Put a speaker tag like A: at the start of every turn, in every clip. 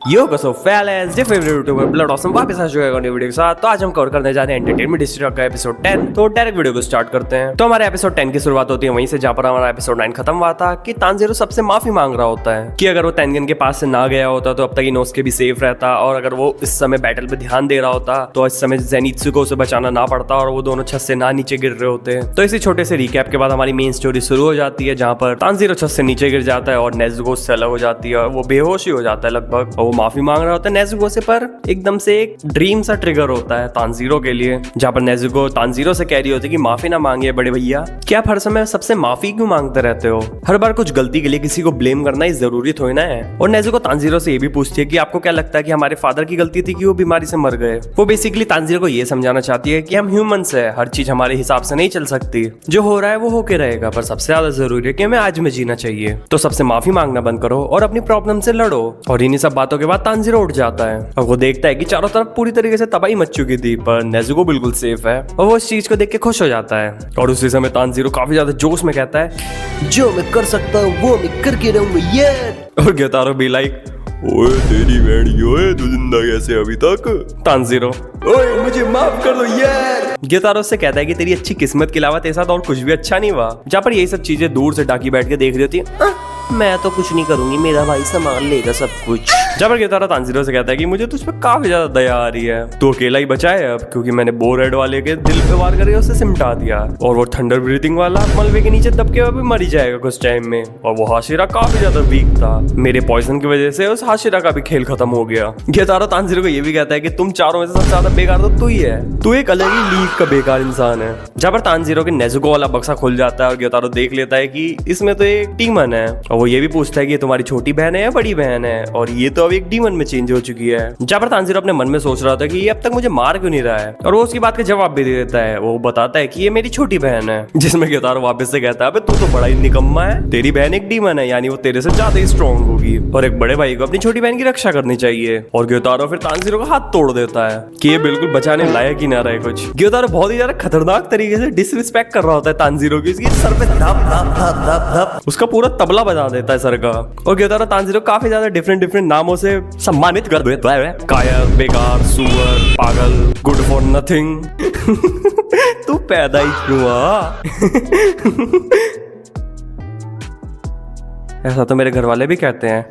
A: यो कसो फैलेस जे favourite YouTuber blood awesome वापस आ चुका है वीडियो के साथ। तो आज हम कवर करने जा रहे हैं एंटरटेनमेंट हिस्ट्री का एपिसोड 10। तो डायरेक्ट वीडियो को स्टार्ट करते हैं। तो हमारे एपिसोड 10 की शुरुआत होती है वहीं से जहां पर हमारा एपिसोड 9 खत्म हुआ था कि तानजीरो सबसे माफी मांग रहा होता है कि अगर वो तेनगन के पास से ना गया होता तो अब तक इनोसुके भी सेफ रहता, और अगर वो इस समय बैटल पे ध्यान दे रहा होता तो इस समय ज़ेनित्सु को उसे बचाना ना पड़ता और वो दोनों छत से ना नीचे गिर रहे होते। तो इसी छोटे से रिकैप के बाद हमारी मेन स्टोरी शुरू हो जाती है जहां पर तानजीरो छत से नीचे गिर जाता है और नेज़ुको उससे अलग हो जाती है और वो बेहोश ही हो जाता है लगभग, और वो माफी मांग रहा होता है नेज़ुको से। पर एकदम से एक ड्रीम सा ट्रिगर होता है तानजीरो के लिए, जहां पर नेज़ुको तानजीरो से कह रही होती है कि माफी ना मांगिए बड़े भैया, क्या आप हर समय सबसे माफी क्यों मांगते रहते हो? हर बार कुछ गलती के लिए किसी को ब्लेम करना ही जरूरी थोड़ी ना है। और नेज़ुको तानजीरो से ये भी पूछती है कि आपको क्या लगता है कि हमारे फादर की गलती थी कि वो बीमारी से मर गए? वो बेसिकली तानजीरो को ये समझाना चाहती है कि हम ह्यूमंस है, हर चीज हमारे हिसाब से नहीं चल सकती, जो हो रहा है वो होके रहेगा, पर सबसे ज्यादा जरूरी है कि हमें आज में जीना चाहिए। तो सबसे माफी मांगना बंद करो और अपनी प्रॉब्लम से लड़ो। और इन्हीं सब बातों के बाद तानजीरो उठ जाता है और वो देखता है कि चारों तरफ पूरी तरीके से तबाही मच चुकी थी पर नेज़ुको बिल्कुल सेफ है, और वो इस चीज को देख के खुश हो जाता है। और उसी समय तानजीरो काफी ज्यादा जोश में कहता है
B: जो मैं कर सकता हूँ वो मैं करके रहूंगा यार।
A: और ग्योतारो भी लाइक ओए तेरी बहनी, ओए तू जिंदा कैसे अभी तक? तानजीरो ओए मुझे माफ कर दो यार। ग्योतारो से कहता है कि तेरी अच्छी किस्मत के अलावा तेरे साथ और कुछ भी अच्छा नहीं हुआ। जहाँ पर यही सब चीजें दूर से डाकी बैठ के देख रही होती है,
B: मैं तो कुछ नहीं करूंगी, मेरा भाई संभाल लेगा सब कुछ।
A: जब ग्योतारो तानजीरो से कहता है कि मुझे तुझ पे काफी ज्यादा दया आ रही है, तो अकेला ही बचा है अब, क्योंकि मैंने बोर हेड वाले के दिल पे वार करके उसे सिमटा दिया, और वो थंडर ब्रीथिंग वाला मलबे के नीचे दब के अभी मर ही जाएगा कुछ टाइम में। और वो हाशिरा काफी ज्यादा वीक था, मेरे पॉइजन की वजह से उस हाशिरा का भी खेल खत्म हो गया। ग्योतारो तानजीरो को ये भी कहता है कि तुम चारों में से सबसे ज्यादा बेकार तो तू ही है, तू एक अलग ही लीग का बेकार इंसान है। जब पर तानजीरो के नेज़ुको वाला बक्सा खुल जाता है और ग्योतारो देख लेता है कि इसमें तो एक डीमन है, और वो ये भी पूछता है कि तुम्हारी छोटी बहन है या बड़ी बहन है, और ये तो अब एक डीमन में चेंज हो चुकी है। जहाँ पर तानजीरो अपने मन में सोच रहा था कि ये अब तक मुझे मार क्यों नहीं रहा है, और वो उसकी बात का जवाब भी दे देता है। वो बताता है कि ये मेरी छोटी बहन है, जिसमें ग्योतारो वापस से कहता है अबे तू तो बड़ा ही निकम्मा है, तेरी बहन एक डीमन है, यानी वो तेरे से ज्यादा ही स्ट्रॉन्ग होगी, और एक बड़े भाई को अपनी छोटी बहन की रक्षा करनी चाहिए। और ग्योतारो फिर तानजीरो का हाथ तोड़ देता है कि ये बिल्कुल बचाने लायक ही ना रहे कुछ। ग्योतारो बहुत ही ज्यादा खतरनाक तरीके से डिसरिस्पेक्ट कर रहा होता है तानजीरो की, इसकी सर पे धप धप धप धप धप उसका पूरा तबला बजा देता है सर का। और ग्योतारो तानजीरो काफी ज्यादा डिफरेंट नामों से सम्मानित कर देता है, कायर, बेकार, सुअर, पागल, गुड फॉर नथिंग। तू पैदा ही क्यों हुआ? ऐसा तो मेरे घर वाले भी कहते हैं,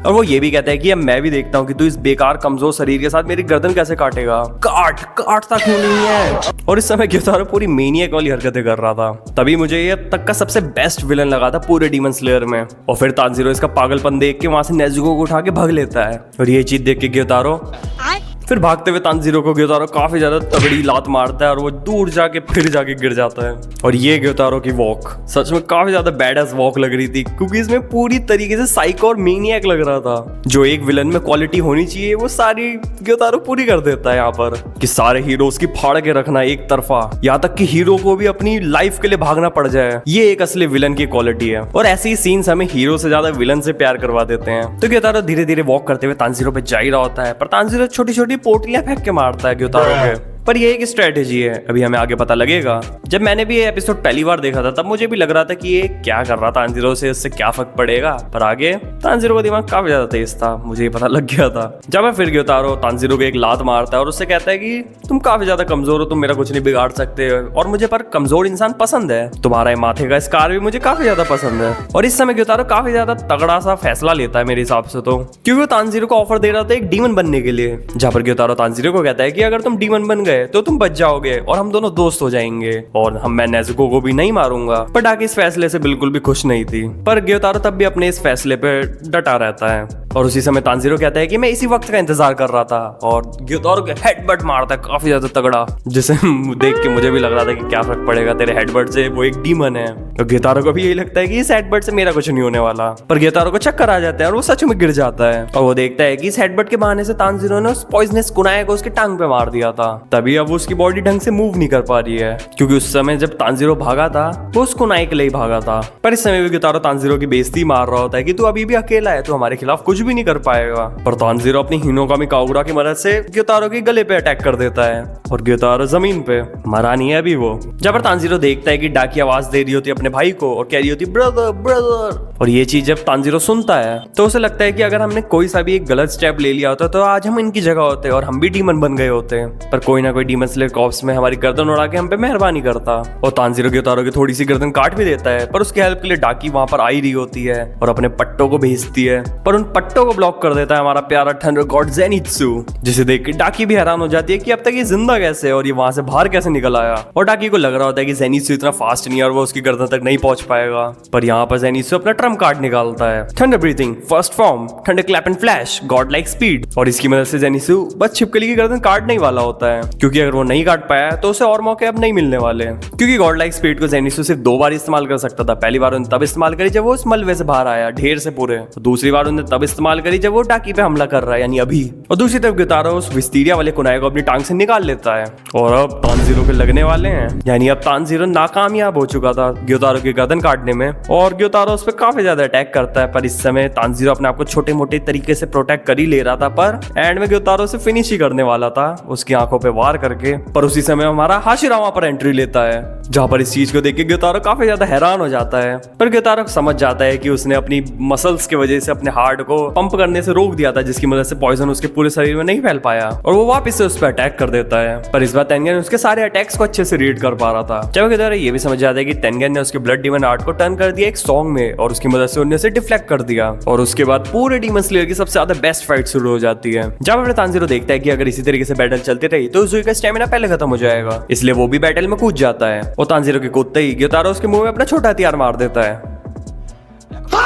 A: और वो ये भी कहते हैं कि अब मैं भी देखता हूँ कि तू इस बेकार कमजोर शरीर के साथ मेरी गर्दन कैसे काटेगा, काटता क्यों नहीं है? और इस समय ग्योतारो पूरी मेनियक वाली हरकतें कर रहा था। तभी मुझे ये तक का सबसे बेस्ट विलन लगा था पूरे डीमन स्लेयर में। और फिर तानजीरो इसका पागलपन देख के वहां से नेज़ुको को उठा के भाग लेता है, और ये चीज देख के ग्योतारो फिर भागते हुए तानजीरो को ग्योतारो काफी ज्यादा तगड़ी लात मारता है, और वो दूर जाके फिर जाके गिर जाता है। और ये ग्योतारो की वॉक सच में काफी ज्यादा बैडएस वॉक लग रही थी, क्योंकि इसमें पूरी तरीके से साइको और मेनियक लग रहा था। जो एक विलन में क्वालिटी होनी चाहिए वो सारी ग्योतारो पूरी कर देता है यहाँ पर, कि सारे हीरोज की फाड़ के रखना एक तरफा, यहाँ तक कि हीरो को भी अपनी लाइफ के लिए भागना पड़ जाए, ये एक असली विलन की क्वालिटी है। और ऐसे ही सीन्स हमें हीरो से ज्यादा विलन से प्यार करवा देते हैं। तो ग्योतारो धीरे धीरे वॉक करते हुए तानजीरो पे जा ही रहा होता है, पर तानजीरो छोटी छोटी पोटलियां फेंक के मारता है ग्योतारो पे। पर ये एक स्ट्रेटेजी है, अभी हमें आगे पता लगेगा। जब मैंने भी ये एपिसोड पहली बार देखा था तब मुझे भी लग रहा था कि ये क्या कर रहा था तानजीरो से, इससे क्या फर्क पड़ेगा, पर आगे तानजीरो का दिमाग काफी ज्यादा तेज था, मुझे ये पता लग गया था। जब मैं फिर ग्योतारो तानजीरो को एक लात मारता है और उससे कहता है कि तुम काफी ज्यादा कमजोर हो, तुम मेरा कुछ नहीं बिगाड़ सकते, और मुझे पर कमजोर इंसान पसंद है, तुम्हारा ये माथे का स्कार भी मुझे काफी ज्यादा पसंद है। और इस समय ग्योतारो काफी ज्यादा तगड़ा सा फैसला लेता है मेरे हिसाब से, तो क्योंकि वो तानजीरो को ऑफर दे रहा था एक डीमन बनने के लिए। जहाँ पर ग्योतारो तानजीरो को कहता है कि अगर तुम डीमन बन गए तो तुम बच जाओगे और हम दोनों दोस्त हो जाएंगे, और मैं नेज़ुको को भी नहीं मारूंगा। पर डाकी इस फैसले से बिल्कुल भी खुश नहीं थी, पर ग्योतारो तब भी अपने इस फैसले पे डटा रहता है। और उसी समय तानजीरो कहता है कि मैं इसी वक्त का इंतजार कर रहा था, और ग्योतारो के हेडबट मारता है काफी ज्यादा तगड़ा, जिसे देख के मुझे भी लग रहा था कि क्या फर्क पड़ेगा तेरे हेडबट से, वो एक डीमन है। तो ग्योतारो को भी यही लगता है कि इस हेडबट से मेरा कुछ नहीं होने वाला, पर ग्योतारो को चक्कर आ जाता है और वो सच में गिर जाता है। और वो देखता है कि इस हेडबट के बहाने से तानजीरो ने उस पॉइजनस कुनाए को उसके टांग पे मार दिया था, तभी अब उसकी बॉडी ढंग से मूव नहीं कर पा रही है, क्योंकि उस समय जब तानजीरो भागा था वो उसको नाई के लिए भागा था। पर इस समय भी ग्योतारो तानजीरो की बेइज्जती मार रहा होता है कि तू अभी भी अकेला है, तू हमारे खिलाफ कुछ भी नहीं कर पाएगा। पर तानजीरो अपनी हिनोकामी काओगुरा की मदद से ग्योतारो के गले पे अटैक कर देता है और ग्योतारो जमीन पे मरा नहीं है अभी वो। जब तानजीरो देखता है कि डाकी आवाज दे रही होती है अपने भाई को और कह रही होती ब्रदर ब्रदर, और ये चीज जब तानजीरो सुनता है तो उसे लगता है कि अगर हमने कोई सा भी एक गलत स्टेप ले लिया होता तो आज हम इनकी जगह होते और हम भी डीमन बन गए होते। पर कोई ना कोई डीमन स्लेयर कॉर्प्स में हमारी गर्दन उड़ा के हम पे मेहरबानी करता और तानजीरो ग्योतारो की थोड़ी सी गर्दन काट भी देता है। पर उसकी हेल्प के लिए डाकी वहां पर आई रही होती है और अपने पट्टों को भेजती है, पर उन पट्टों को ब्लॉक कर देता है हमारा प्यारा थंडर गॉड ज़ेनित्सु, जिसे देख के डाकी भी हैरान हो जाती है कि अब तक ये जिंदा कैसे है और ये वहां से बाहर कैसे निकल आया। और डाकी को लग रहा होता है कि ज़ेनित्सु इतना फास्ट नहीं है और वो उसकी गर्दन तक नहीं पहुंच पाएगा। पर यहाँ पर ज़ेनित्सु अपना ट्रम्प कार्ड निकालता है, thunder breathing, first form, thunder clap and flash, God like speed. और इसकी मदद से ज़ेनित्सु बस छिपकली की गर्दन काटने ही वाला होता है, क्योंकि अगर वो नहीं काट पाया तो उसे और मौके अब नहीं मिलने वाले, क्योंकि गॉड लाइक स्पीड को ज़ेनित्सु सिर्फ 2 बार इस्तेमाल कर सकता था। पहली बार उन्हें तब इस्तेमाल करी जब वो उस मलबे से बाहर आया ढेर से पूरे, तो दूसरी बार उन्हें तब इस्तेमाल करी जब वो डाकी पे हमला कर रहा है यानी अभी। और दूसरी तरफ ग्योतारो उस विस्तीरिया वाले कुनाई को अपनी टांग से निकाल लेता है और अब तानजीरो के लगने वाले हैं, यानी अब तानजीरो नाकामयाब हो चुका था ग्योतारो की गर्दन काटने में और ग्योतारो उस पर काफी ज्यादा अटैक करता है। पर इस समय तानजीरो अपने आप को छोटे मोटे तरीके से प्रोटेक्ट कर ही ले रहा था, पर एंड में ग्योतारो से फिनिश ही करने वाला था उसकी आंखों पे वार करके। पर उसी समय हमारा हाशिरामा पर एंट्री लेता है, जहां पर इस चीज को देख के ग्योतारो काफी ज्यादा हैरान हो जाता है। पर ग्योतारो समझ जाता है कि उसने अपनी मसल्स की वजह से अपने हार्ट को पंप करने से रोक दिया था, जिसकी मदद से पॉइजन उसके पूरे शरीर में नहीं फैल पाया और वो वापस से उस पर अटैक कर देता है। पर इस बार तेनगेन उसके सारे अटैक्स को अच्छे से रीड कर पा रहा था। जब ग्योतारो ये भी समझ जाता है कि तेनगेन ने उसके ब्लड डीमन आर्ट को टर्न कर दिया एक सॉन्ग में और उसकी मदद से उन्हें से डिफ्लेक्ट कर दिया, और उसके बाद पूरे डीमन स्लेयर की सबसे ज्यादा बेस्ट फाइट शुरू हो जाती है। जब अपने तानजीरो देखता है कि अगर इसी तरीके से बैटल चलती रही तो उजुई का स्टेमिना पहले खत्म हो जाएगा, इसलिए वो भी बैटल में कूद जाता है और तानजीरो के कूदते ही ग्योतारो उसके मुंह में अपना छोटा हथियार मार देता है।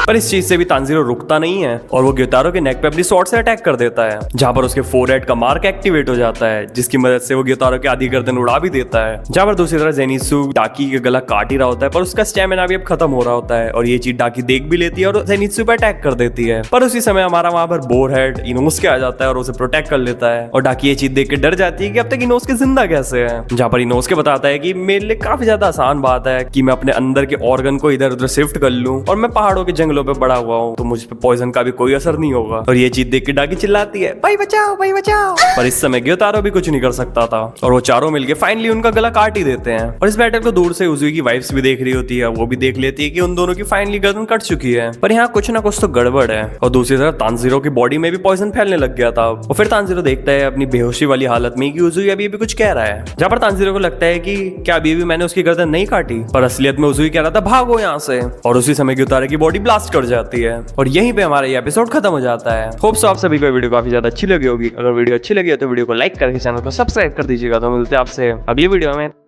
A: पर इस चीज से भी तानजीरो रुकता नहीं है और वो ग्योतारो के नेक पे अपनी स्वॉर्ड से अटैक कर देता है, जहां पर उसके फोरहेड का मार्क एक्टिवेट हो जाता है, जिसकी मदद से वो ग्योतारो की आधी गर्दन उड़ा भी देता है। जहां पर दूसरी तरफ ज़ेनित्सु डाकी का गला काट ही रहा होता है, पर उसका स्टेमिना भी अब खत्म हो रहा होता है और ये चीज डाकी देख भी लेती है और ज़ेनित्सु पे अटैक कर देती है। पर उसी समय हमारा वहां पर बोरहेड इनोस्के आ जाता है और उसे प्रोटेक्ट कर लेता है और डाकी ये चीज देख के डर जाती है कि अब तक इनोस्के जिंदा कैसे है। जहां पर इनोस्के बताता है कि मेरे लिए काफी ज्यादा आसान बात है कि मैं अपने अंदर के ऑर्गन को इधर उधर शिफ्ट कर लूं और मैं पहाड़ों के जंगलों पे बड़ा हुआ हूँ, तो मुझ पे पॉइजन का भी कोई असर नहीं होगा। और ये चीज देख के डाकी चिल्लाती है भाई बचाओ भाई बचाओ। पर इस समय ग्योतारो भी कुछ नहीं कर सकता था और वो चारों मिलके फाइनली उनका गला काट ही देते हैं। और इस बैटल को दूर से उजुई की वाइफ्स भी देख रही होती है, वो भी देख लेती है कि उन दोनों की फाइनली गर्दन कट चुकी है। पर यहाँ कुछ ना कुछ तो गड़बड़ है और दूसरी तरफ तानजीरो की बॉडी में भी पॉइजन फैलने लग गया था। और फिर तानजीरो देखता है अपनी बेहोशी वाली हालत में कि उजुई अभी भी कुछ कह रहा है, जहाँ पर तानजीरो को लगता है कि क्या अभी भी मैंने उसकी गर्दन नहीं काटी, पर असलियत में उजुई कह रहा था भागो यहाँ से। और उसी समय ग्योतारो की बॉडी ब्लास्ट कर जाती है और यहीं पे हमारा ये एपिसोड खत्म हो जाता है। होप सो आप सभी को वीडियो काफी ज्यादा अच्छी लगी होगी। अगर वीडियो अच्छी लगी है तो वीडियो को लाइक करके चैनल को सब्सक्राइब कर दीजिएगा। तो मिलते हैं आपसे अगली वीडियो में।